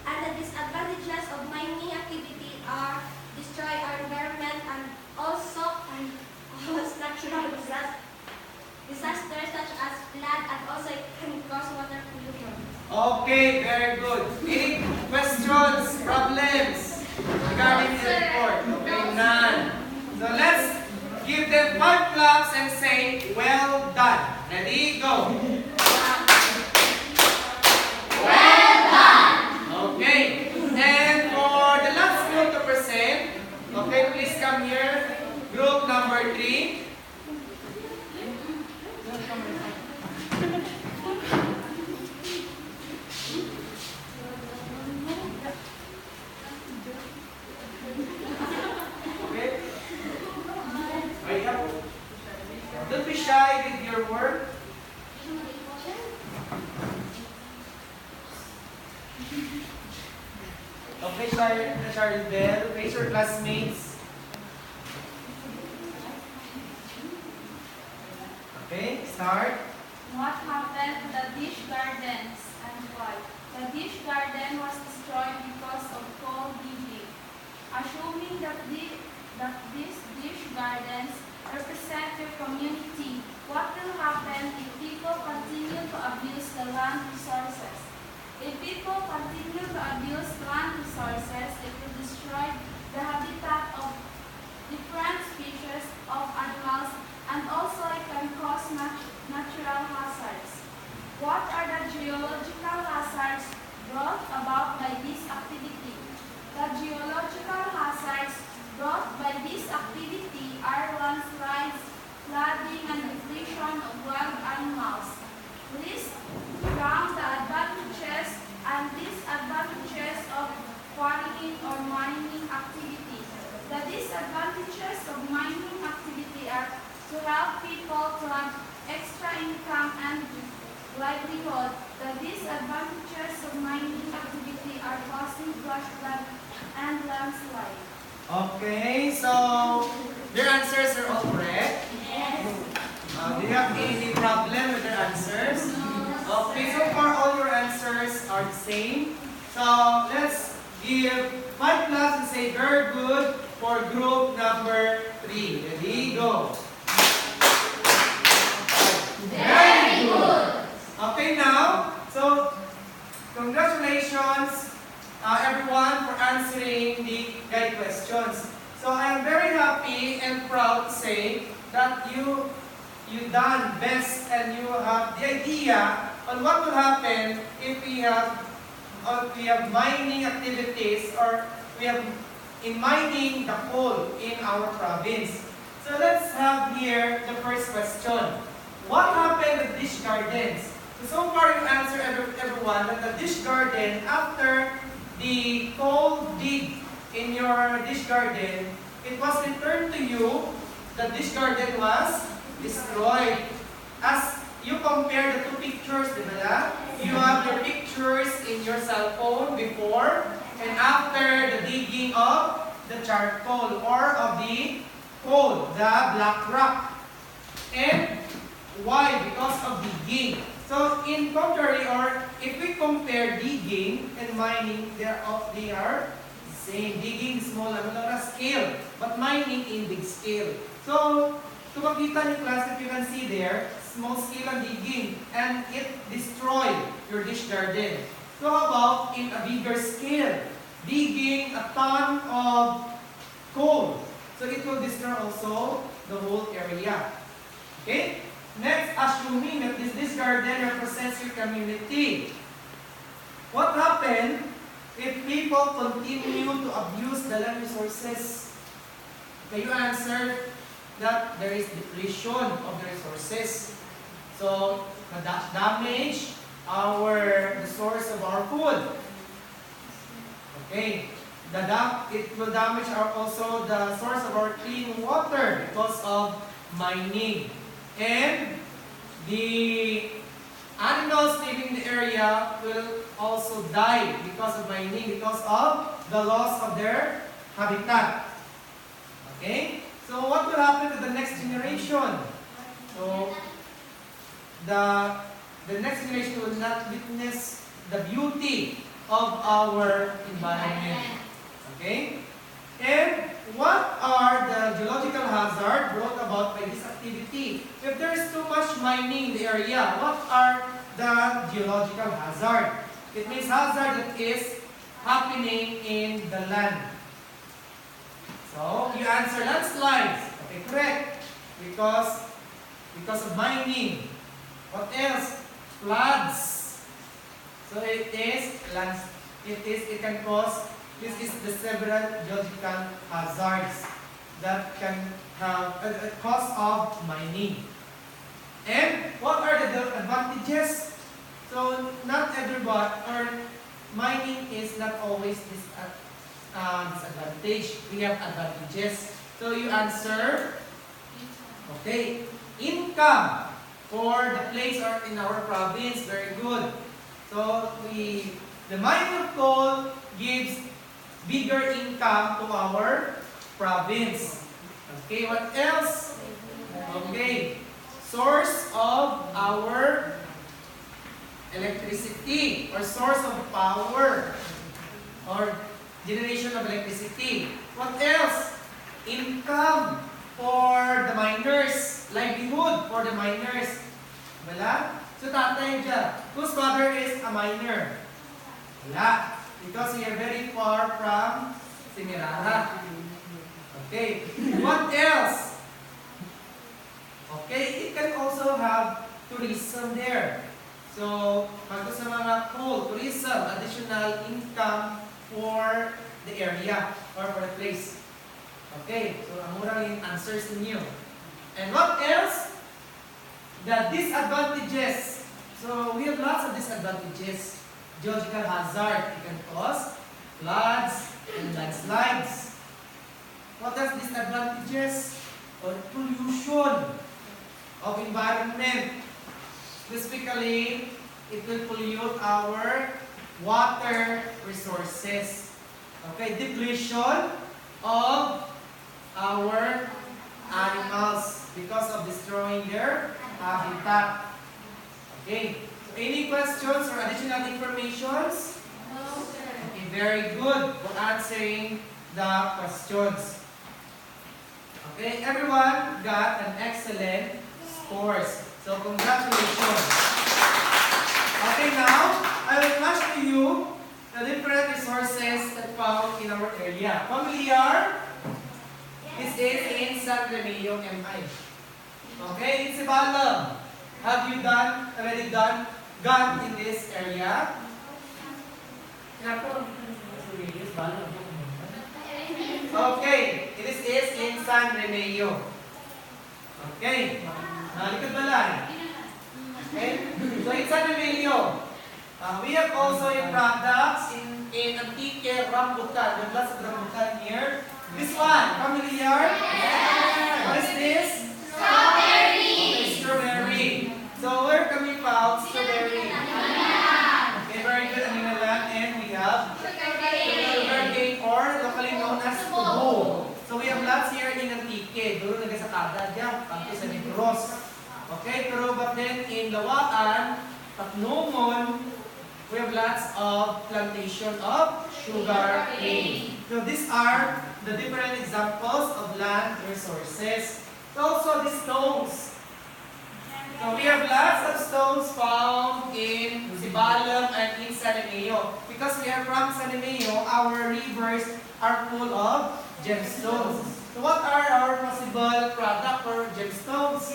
And the disadvantages of mining activity are destroy our environment and also cause natural disasters such as flood, and also it can cause water pollution. Okay, very good. Any questions, problems regarding the report? Okay, none. So let's give them 5 claps and say, well done. Ready, go. Well done! Okay. And for the last group to present, okay, please come here. Group number 3. Okay. Hurry up. Don't be shy with your work. Okay, Charlie Bell, face your classmates. Okay, start. What happened to the dish gardens and why? The dish garden was destroyed because of coal digging. Assuming that these dish gardens represent your community, what will happen if people continue to abuse the land resources? If people continue to abuse land resources, it will destroy the habitat of different species of animals, and also it can cause natural hazards. What are the geological hazards brought about by this activity? The geological hazards brought by this activity are landslides, flooding, and depletion of wild animals. List down the advantages and disadvantages of quarrying or mining activity. The disadvantages of mining activity are to help people to have extra income and livelihood. The disadvantages of mining activity are causing flash flood and landslide. Okay, so their answers are all correct. Yes. Do you have any problem with their answers? Okay, so far all your answers are the same. So let's give 5 claps and say very good for group number 3. Ready, go. Very good. Okay, now, so congratulations everyone for answering the guide questions. So I am very happy and proud to say that you done best and you have the idea on what will happen if we have mining activities, or we have in mining the coal in our province. So let's have here the first question. What happened with dish gardens? So far you answered everyone that the dish garden, after the coal dig in your dish garden, it was returned to you. The dish garden was destroyed. As you compare the two pictures, diba? You have your pictures in your cell phone before and after the digging of the charcoal or of the coal, the black rock. And why? Because of digging. So in contrary, or if we compare digging and mining, they are same. Digging small scale, but mining in big scale. So to makita niyo class, if you can see there, small scale ang digging, and it destroyed your dish garden. So how about in a bigger scale? Digging a ton of coal. So it will destroy also the whole area. Okay? Next, assuming that this garden represents your community. What happened if people continue to abuse the land resources? Okay, you answered that there is depletion of the resources. So, damage the source of our food. Okay, it will damage also the source of our clean water because of mining. And the animals living in the area will also die because of mining, because of the loss of their habitat. Okay? So what will happen to the next generation? So the next generation will not witness the beauty of our environment. Okay? And what are the geological hazards brought about by this activity? If there's too much mining in the area, what are the geological hazards? It means hazard that is happening in the land. So, you answer landslides. Okay, correct. Because of mining. What else? Floods. So it can cause, this is the several geological hazards that can have a cause of mining. And what are the advantages? So not everybody, or mining is not always disadvantage. We have advantages. So you answer, okay, income for the place or in our province, very good. So the mining of coal gives bigger income to our province. Okay, what else? Okay, source of our electricity or source of power or generation of electricity. What else? Income for the miners, livelihood for the miners. Wala? So tatay dyan, whose father is a miner? Wala. Because we are very far from Cenita. Okay. What else? Okay, it can also have tourism there. So, pagko sa mga coal, tourism, additional income for the area or for the place. Okay, so ang murang yung answers ninyo. And what else? The disadvantages. So, we have lots of disadvantages. Geological hazard, it can cause floods and landslides. What else disadvantages? Or pollution of environment. Specifically, it will pollute our water resources. Okay, depletion of our animals because of destroying their habitat. Okay, so any questions or additional informations? No, sir. Okay, very good for answering the questions. Okay, everyone got an excellent scores. So congratulations. Okay, now I will flash to you the different resources that found in our area. Familiar? This is in San Remilio, MI. Okay, it's Ibalam. Have you already gone in this area? Okay, this is in San Remeo. Okay, likod ba lang? Okay, so in San Remeo, we have also yung products in Antique Rambutan. There's lots of rambutan here. This one, familiar? Yes. What is this? Strawberry. Okay, strawberry. So where can we found strawberry? Okay, very good, Aninalan. And we have sugar cane or locally known as tubo. So we have lots here in Antique. Doon naga sa kada dyan, pagto sa Negros. Okay, pero but then in Lawaan, Tacnomon, we have lots of plantation of sugar cane. So these are the different examples of land resources. So also the stones. So we have lots of stones found in Sibalom and in San Emeo. Because we are from San Emeo, our rivers are full of gemstones. So what are our possible products for gemstones?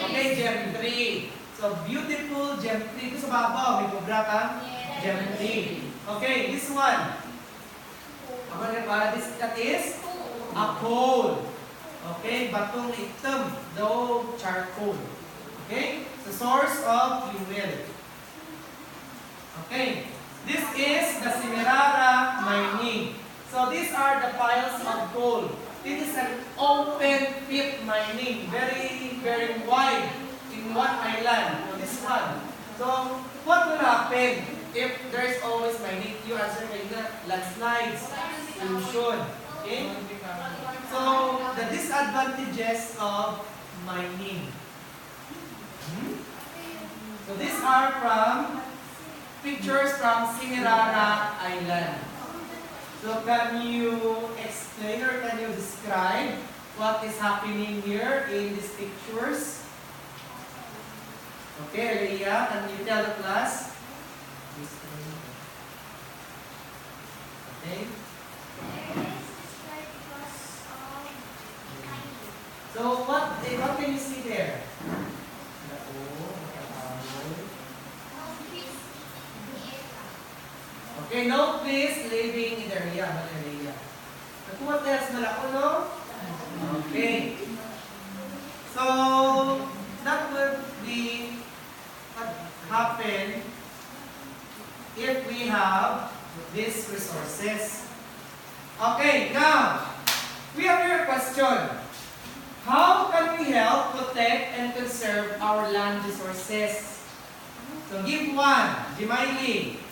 Okay, gem tree. So beautiful gem tree. Ito sa babaw, may kubra kang gem tree. Okay, this one. That is a coal. Okay, batong item, though charcoal. Okay, the source of fuel. Okay, this is the Semirara mining. So these are the piles of coal. This is an open pit mining, very, very wide in one island. So this one. So what will happen if there is always mining? You answer na landslides, pollution. Okay. So the disadvantages of mining. So these are from pictures from Semirara Island. So can you explain or can you describe what is happening here in these pictures? Okay, Leah, can you tell the class? Okay. So what can you see there? Okay, no trees living in the area. What else malako, no? Okay. So that would be what happen if we have these resources. Okay, now we have here a question. How can we help protect and conserve our land resources? So give one, Jimaili.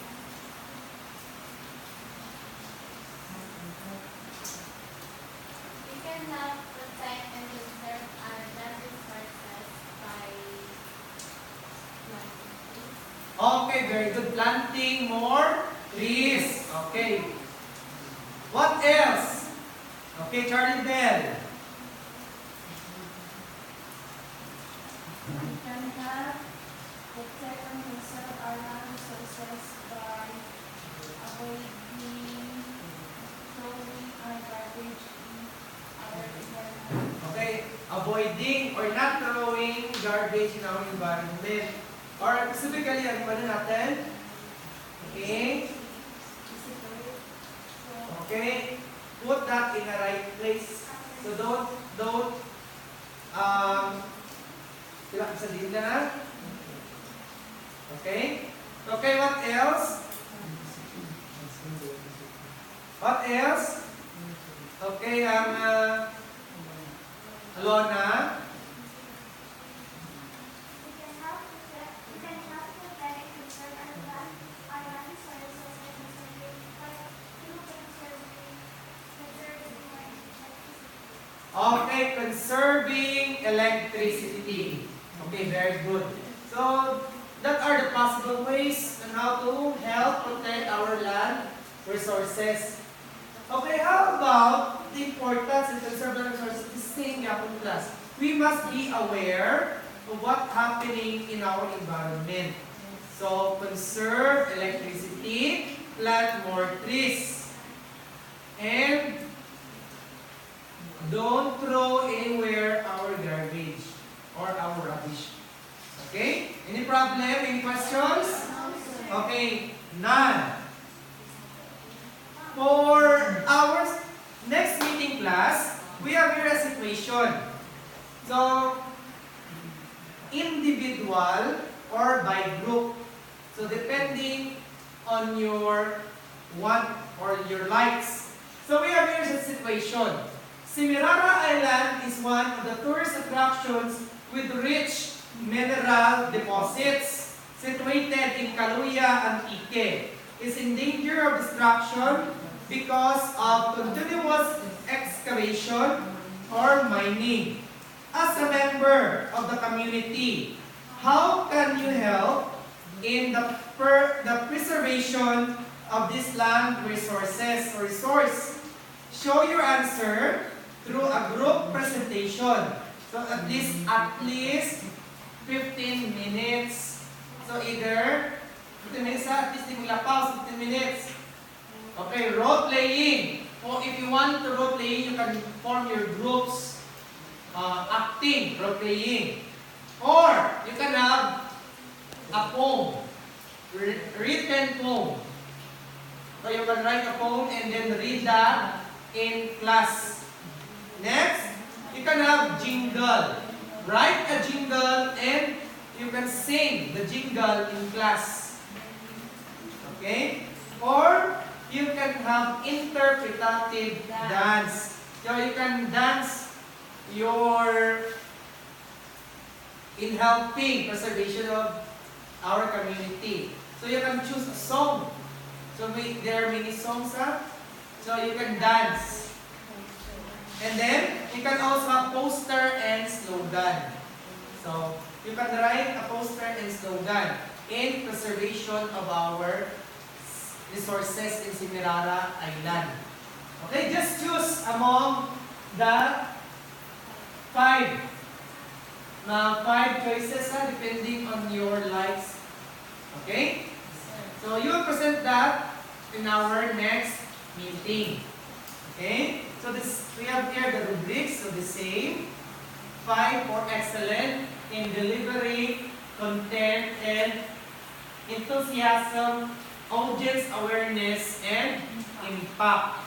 We can help protect and conserve our land resources by planting. Okay, very good. Planting more trees. Okay. What else? Okay, Charlie Bell. We can help protect and conserve our land resources by avoiding throwing our garbage in our environment. Okay, avoiding or not throwing garbage in our environment. Or specifically, ano ba natin? Okay. Okay. Put that in the right place. So don't sila sa dinda na. Okay. Okay, what else? What else? Okay, Alona. We can help protect and conserve our land resources by conserving Okay, conserving electricity. Okay, very good. So, that are the possible ways on how to help protect our land resources. Okay, how about the importance and conserving resources? The same yapon class. We must be aware of what's happening in our environment. So, conserve electricity, plant more trees, and don't throw anywhere our garbage or our rubbish. Okay? Any problem? Any questions? Okay, none. meeting class, we have here a situation. So, individual or by group. So, depending on your want or your likes. So, we have here a situation. Semirara Island is one of the tourist attractions with rich mineral deposits situated in Caluya, Antique. Is in danger of destruction because of continuous excavation or mining. As a member of the community, how can you help in the preservation of this land resources or resource? Show your answer through a group presentation. So at least 15 minutes. So either 15 minutes, at least pause 15 minutes. Okay, role playing. Or if you want to role playing, you can form your groups acting, role playing. Or you can have a poem, written poem. So you can write a poem and then read that in class. Next, you can have jingle. Write a jingle and you can sing the jingle in class. Okay? Or you can have interpretative dance. So you can dance in helping preservation of our community. So you can choose a song. So there are many songs, so you can dance. And then you can also have poster and slogan. So you can write a poster and slogan in preservation of our resources in Semirara Island. Okay, just choose among the five choices depending on your likes. Okay? So you will present that in our next meeting. Okay? So we have here the rubrics, so the same. 5 for excellent in delivery, content, and enthusiasm, audience awareness, and impact.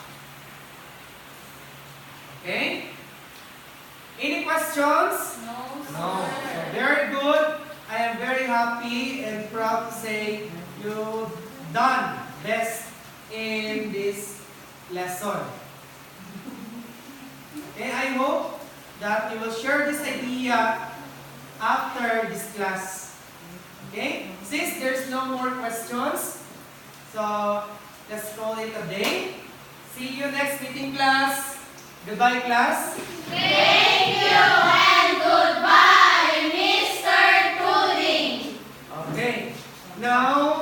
Okay? Any questions? No, No. sir. So very good. I am very happy and proud to say you've done best in this lesson. Okay, I hope that you will share this idea after this class. Okay? Since there's no more questions, so let's call it a day. See you next meeting class. Goodbye class. Thank you and goodbye, Mr. Toding. Okay. Now,